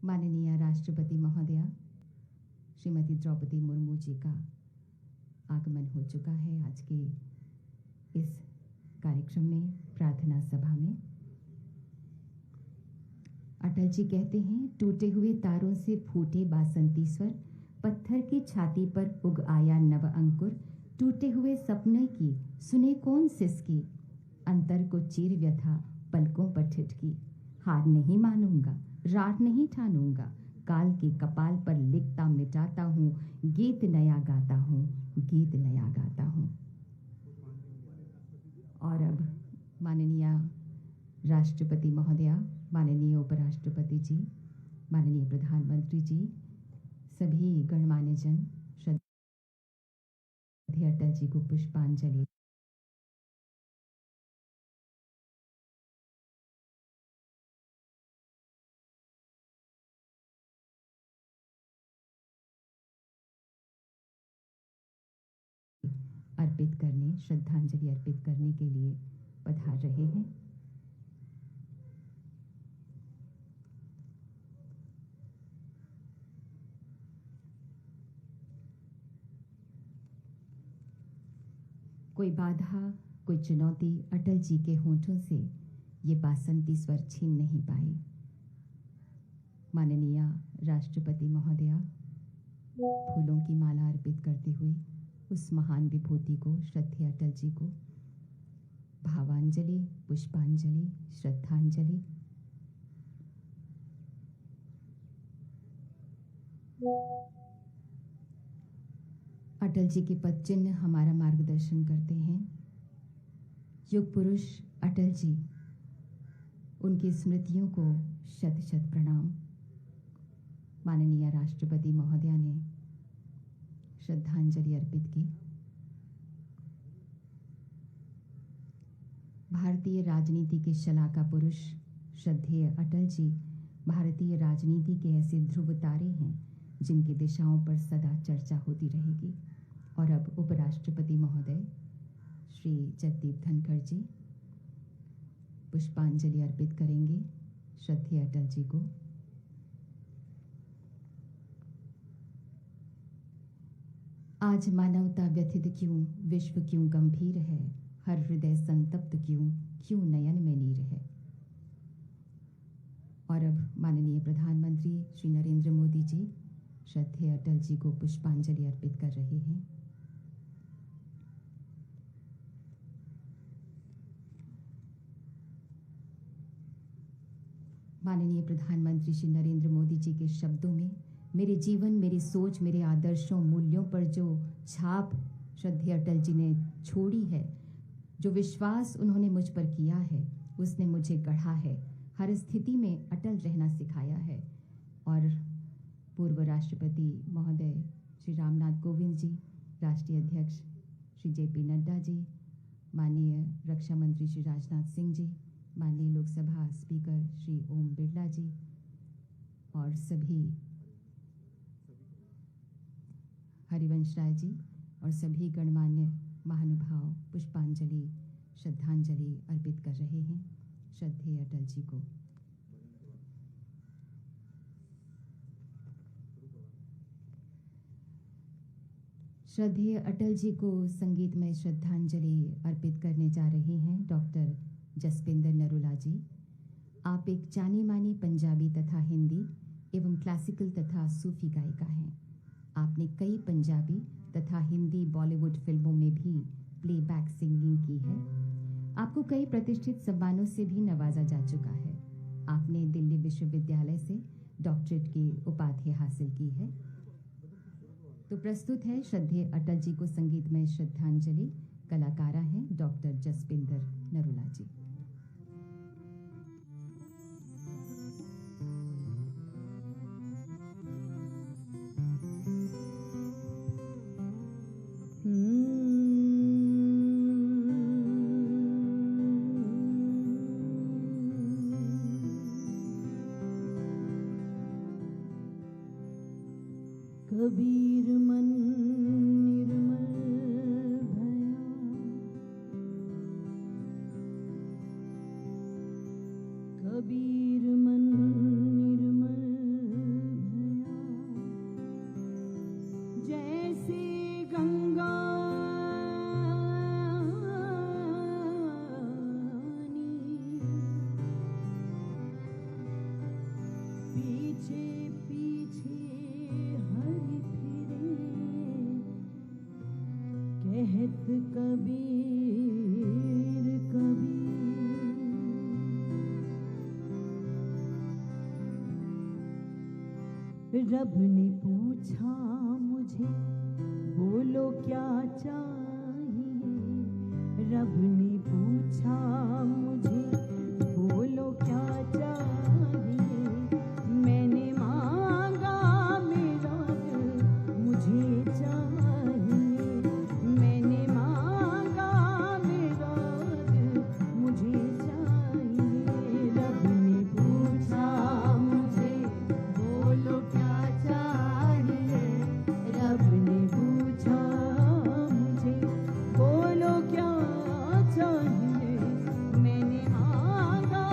माननीय राष्ट्रपति महोदया श्रीमती द्रौपदी मुर्मू जी का आगमन हो चुका है आज के इस कार्यक्रम में, प्रार्थना सभा में। अटल जी कहते हैं, टूटे हुए तारों से फूटे बासंती स्वर, पत्थर की छाती पर उग आया नव अंकुर, टूटे हुए सपने की सुने कौन सिसकी, अंतर को चीर व्यथा पलकों पर ठिठकी, हार नहीं मानूंगा रात नहीं ठानूंगा, काल के कपाल पर लिखता मिटाता हूँ, गीत नया गाता हूँ, गीत नया गाता हूँ। और अब माननीय राष्ट्रपति महोदया, माननीय उपराष्ट्रपति जी, माननीय प्रधानमंत्री जी, सभी गणमान्य जन श्रद्धेय अटल जी को पुष्पांजलि अर्पित करने, श्रद्धांजलि अर्पित करने के लिए पधार रहे हैं। कोई बाधा, कोई चुनौती अटल जी के होठों से ये बासंती स्वर छीन नहीं पाए। माननीय राष्ट्रपति महोदया फूलों की माला अर्पित करते हुए उस महान विभूति को, श्रद्धेय अटल जी को भावांजलि, पुष्पांजलि, श्रद्धांजलि। अटल जी के पद चिन्ह हमारा मार्गदर्शन करते हैं। युग पुरुष अटल जी, उनकी स्मृतियों को शत शत प्रणाम। माननीय राष्ट्रपति महोदया ने श्रद्धांजलि अर्पित की। भारतीय राजनीति के शलाका पुरुष श्रद्धेय अटल जी भारतीय राजनीति के ऐसे ध्रुव तारे हैं जिनकी दिशाओं पर सदा चर्चा होती रहेगी। और अब उपराष्ट्रपति महोदय श्री जगदीप धनखड़ जी पुष्पांजलि अर्पित करेंगे श्रद्धेय अटल जी को। आज मानवता व्यथित क्यों, विश्व क्यों गंभीर है, हर हृदय संतप्त क्यों, क्यों नयन में नीर है। और अब माननीय प्रधानमंत्री श्री नरेंद्र मोदी जी श्रद्धेय अटल जी को पुष्पांजलि अर्पित कर रहे हैं। माननीय प्रधानमंत्री श्री नरेंद्र मोदी जी के शब्दों में मेरे जीवन, मेरी सोच, मेरे आदर्शों, मूल्यों पर जो छाप श्रद्धेय अटल जी ने छोड़ी है, जो विश्वास उन्होंने मुझ पर किया है, उसने मुझे गढ़ा है, हर स्थिति में अटल रहना सिखाया है। और पूर्व राष्ट्रपति महोदय श्री रामनाथ कोविंद जी, राष्ट्रीय अध्यक्ष श्री जेपी नड्डा जी, माननीय रक्षा मंत्री श्री राजनाथ सिंह जी, माननीय लोकसभा स्पीकर श्री ओम बिरला जी और सभी हरिवंश राय जी और सभी गणमान्य महानुभाव पुष्पांजलि, श्रद्धांजलि अर्पित कर रहे हैं श्रद्धेय अटल जी को। श्रद्धेय अटल जी को संगीतमय श्रद्धांजलि अर्पित करने जा रहे हैं डॉक्टर जसपिंदर नरूला जी। आप एक जानी मानी पंजाबी तथा हिंदी एवं क्लासिकल तथा सूफी गायिका हैं। आपने कई पंजाबी तथा हिंदी बॉलीवुड फिल्मों में भी प्लेबैक सिंगिंग की है। आपको कई प्रतिष्ठित सम्मानों से भी नवाजा जा चुका है। आपने दिल्ली विश्वविद्यालय से डॉक्टरेट की उपाधि हासिल की है। तो प्रस्तुत है श्रद्धेय अटल जी को संगीतमय श्रद्धांजलि। कलाकारा हैं डॉक्टर जसपिंदर नरूला जी। कबीर मन निर्मल भया, कबीर मन निर्मल पीछे पीछे हरि फिरे कहत कबीर कबीर। रब ने पूछा मुझे बोलो क्या चाहिए, रब ने पूछा मुझे बोलो क्या चाहिए। मैंने मांगा मेरा दिल मुझे चाहिए, मैंने मांगा मेरा दिल मुझे चाहिए। रब ने पूछा मुझे बोलो क्या चाहिए, रब ने पूछा मुझे बोलो क्या चाहिए। मैंने मांगा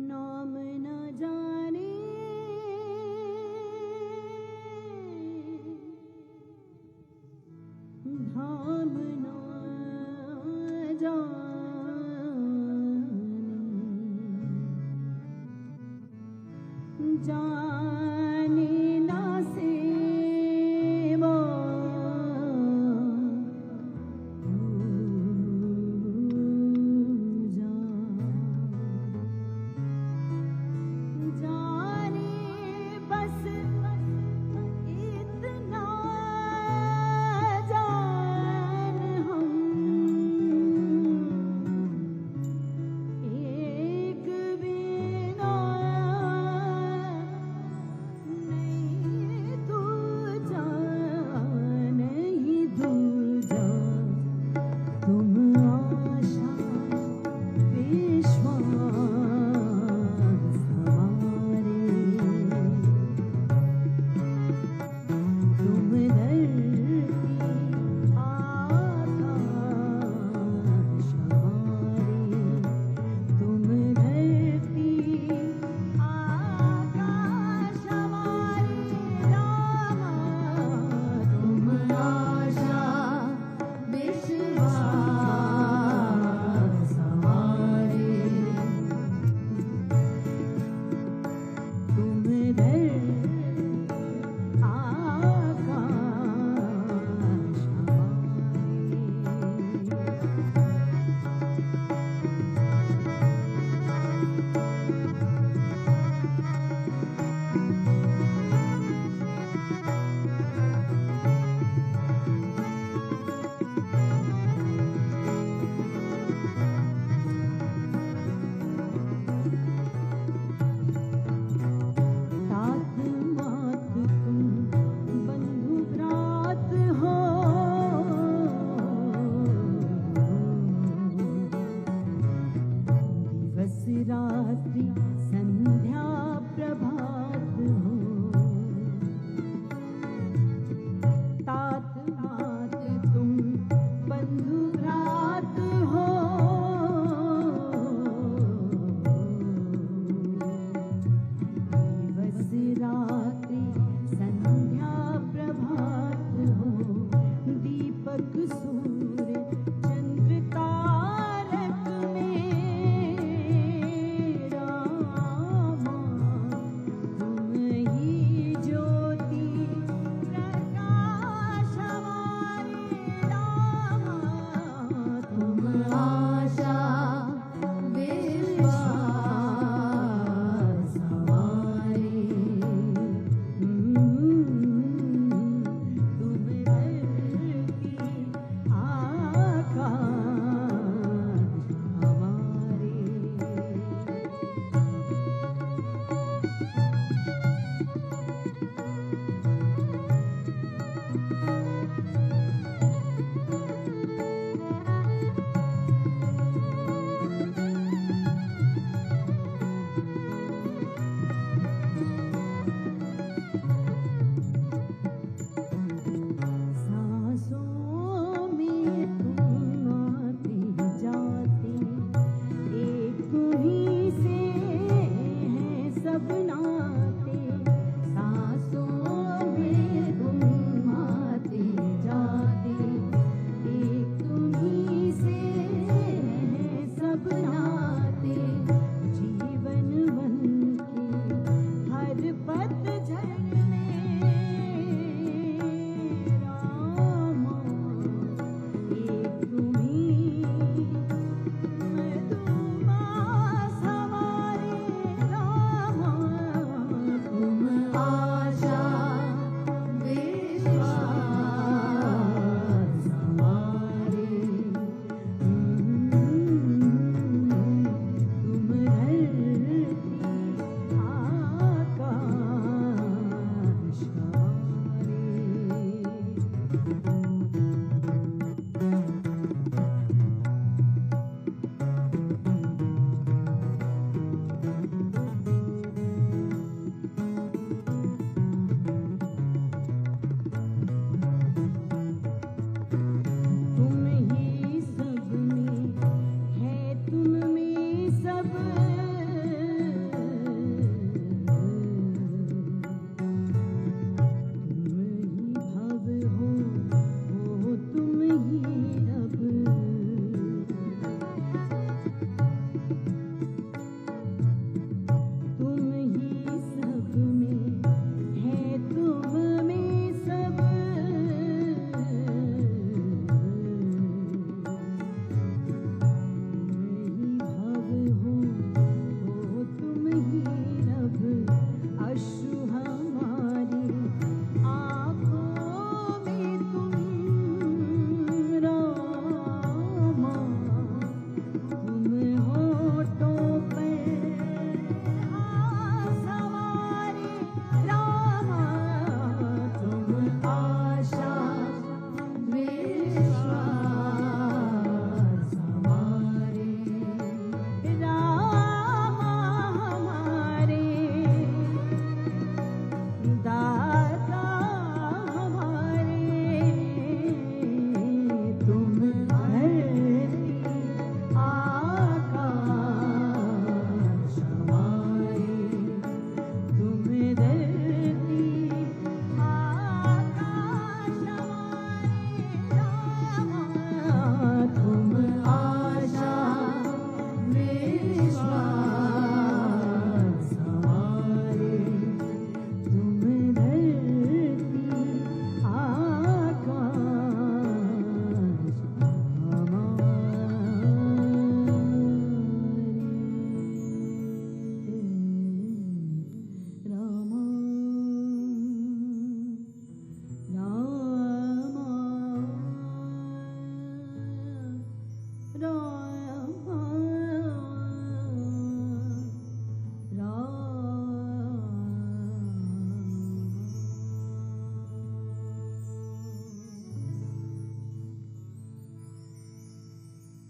नाम न जाने धाम न जाने जाने ना सेवा जाने बस इतना जान हम एक बिना नहीं दूजा नहीं दूजा तुम आशा विश्वास हमारे तुम धरती आकाश हमारे तुम धरती आकाश हमारे रामा तुम आशा विश्वास हमारे तुम धरती आकाश तात मात तुम बंधु भ्रात हो दिवस रात्रि संध्या प्रभात हो तात मात तुम बंधु भ्रात हो दिवस रात्रि संध्या प्रभात हो दीपक सूर्य चंद्र तारक मेरा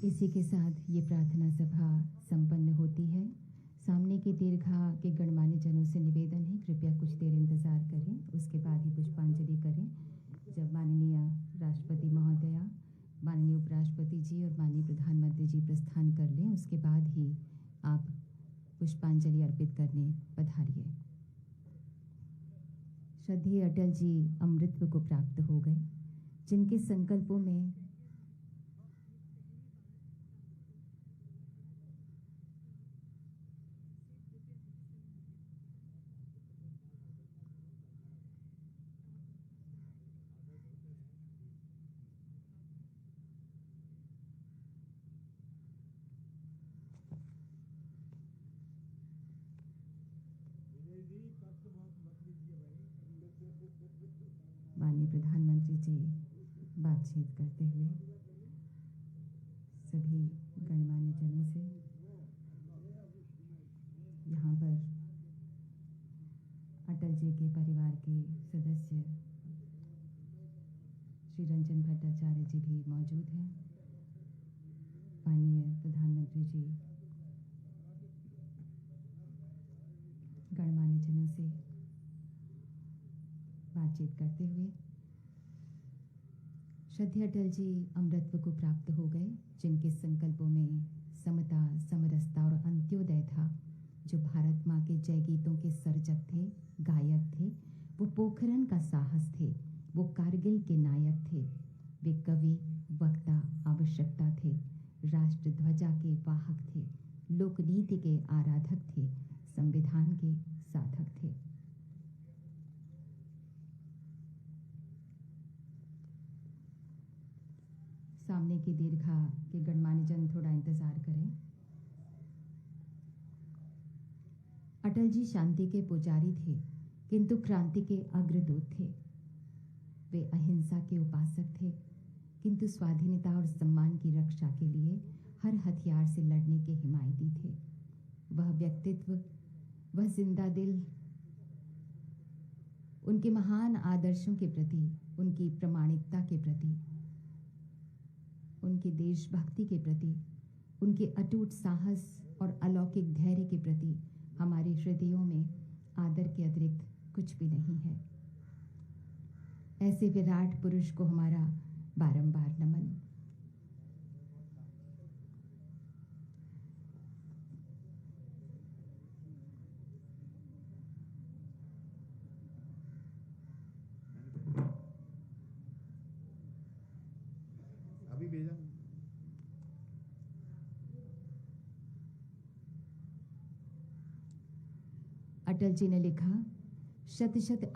इसी के साथ ये प्रार्थना सभा संपन्न होती है। सामने की दीर्घा के गणमान्य जनों से निवेदन है, कृपया कुछ देर इंतजार करें, उसके बाद ही पुष्पांजलि करें। जब माननीय राष्ट्रपति महोदया, माननीय उपराष्ट्रपति जी और माननीय प्रधानमंत्री जी प्रस्थान कर लें, उसके बाद ही आप पुष्पांजलि अर्पित करने पधारिए। श्रद्धेय अटल जी अमृतत्व को प्राप्त हो गए, जिनके संकल्पों में माननीय प्रधानमंत्री जी बातचीत करते हुए सभी गणमान्य जनों से यहाँ पर अटल जी के परिवार के सदस्य श्री रंजन भट्टाचार्य जी भी मौजूद हैं। माननीय प्रधानमंत्री जी गणमान्य जनों से बातचीत करते हुए, श्रद्धेय अटल जी अमृतत्व को प्राप्त हो गए, जिनके संकल्पों में समता, समरसता और अंत्योदय था, जो भारत माँ के जय गीतों के सर्जक थे, गायक थे। वो पोखरन का साहस थे, वो कारगिल के नायक थे, वे कवि, वक्ता, आवश्यकता थे, राष्ट्र ध्वजा के वाहक थे, लोकनीति के आराधक थे, संविधान के साधक थे। सामने की दीर्घा के गणमान्य जन थोड़ा इंतजार करें। अटल जी शांति के पुजारी थे, किंतु क्रांति के अग्रदूत थे। वे अहिंसा के उपासक थे, किंतु स्वाधीनता और सम्मान की रक्षा के लिए हर हथियार से लड़ने के हिमायती थे। वह व्यक्तित्व, वह जिंदा दिल, उनके महान आदर्शों के प्रति, उनकी प्रामाणिकता के प्रति, उनके देशभक्ति के प्रति, उनके अटूट साहस और अलौकिक धैर्य के प्रति हमारे हृदयों में आदर के अतिरिक्त कुछ भी नहीं है। ऐसे विराट पुरुष को हमारा बारंबार नमन। अभी भेजा। अटल जी ने लिखा, शत शत